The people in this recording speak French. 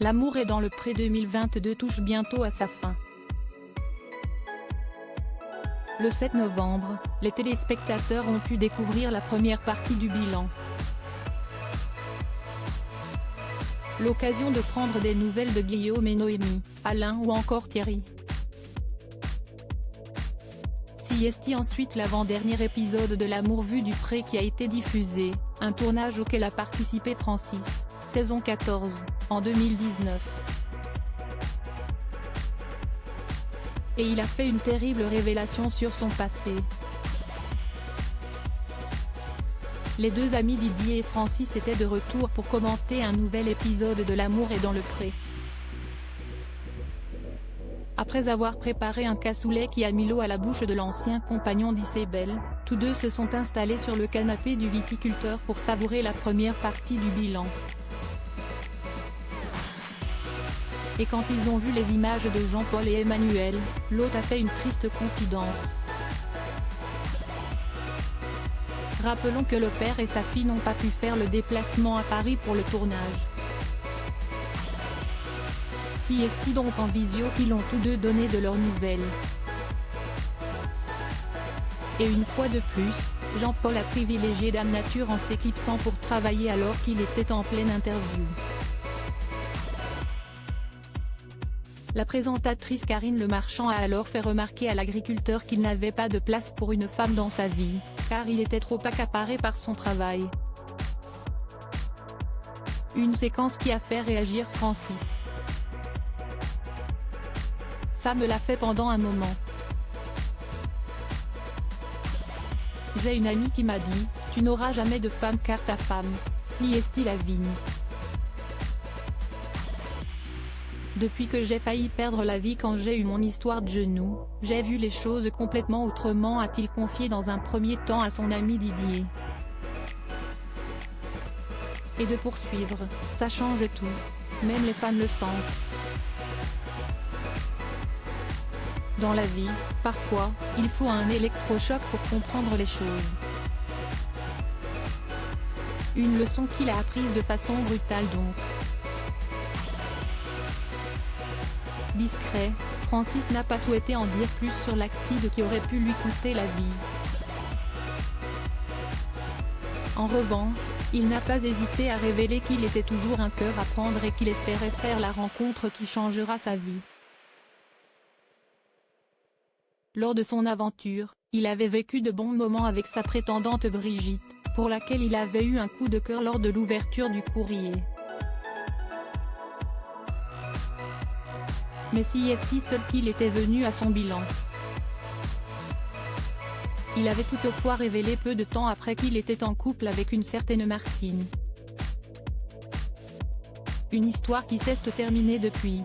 L'amour est dans le pré 2022 touche bientôt à sa fin. Le 7 novembre, les téléspectateurs ont pu découvrir la première partie du bilan. L'occasion de prendre des nouvelles de Guillaume et Noémie, Alain ou encore Thierry. Siesti ensuite l'avant-dernier épisode de L'amour vu du pré qui a été diffusé, un tournage auquel a participé Francis, saison 14, en 2019. Et il a fait une terrible révélation sur son passé. Les deux amis Didier et Francis étaient de retour pour commenter un nouvel épisode de L'amour est dans le pré. Après avoir préparé un cassoulet qui a mis l'eau à la bouche de l'ancien compagnon d'Isabelle, tous deux se sont installés sur le canapé du viticulteur pour savourer la première partie du bilan. Et quand ils ont vu les images de Jean-Paul et Emmanuel, l'hôte a fait une triste confidence. Rappelons que le père et sa fille n'ont pas pu faire le déplacement à Paris pour le tournage. Siesti donc en visio qu'ils ont tous deux donné de leurs nouvelles. Et une fois de plus, Jean-Paul a privilégié Dame Nature en s'éclipsant pour travailler alors qu'il était en pleine interview. La présentatrice Karine Le Marchand a alors fait remarquer à l'agriculteur qu'il n'avait pas de place pour une femme dans sa vie, car il était trop accaparé par son travail. Une séquence qui a fait réagir Francis. Ça me l'a fait pendant un moment. J'ai une amie qui m'a dit, tu n'auras jamais de femme car ta femme, Siesti Lavigne. Depuis que j'ai failli perdre la vie quand j'ai eu mon histoire de genou, j'ai vu les choses complètement autrement, a-t-il confié dans un premier temps à son ami Didier. Et de poursuivre, ça change tout, même les femmes le sentent. Dans la vie, parfois, il faut un électrochoc pour comprendre les choses. Une leçon qu'il a apprise de façon brutale donc. Discret, Francis n'a pas souhaité en dire plus sur l'accident qui aurait pu lui coûter la vie. En revanche, il n'a pas hésité à révéler qu'il était toujours un cœur à prendre et qu'il espérait faire la rencontre qui changera sa vie. Lors de son aventure, il avait vécu de bons moments avec sa prétendante Brigitte, pour laquelle il avait eu un coup de cœur lors de l'ouverture du courrier. Mais Siesti seul qu'il était venu à son bilan. Il avait toutefois révélé peu de temps après qu'il était en couple avec une certaine Martine. Une histoire qui s'est terminée depuis.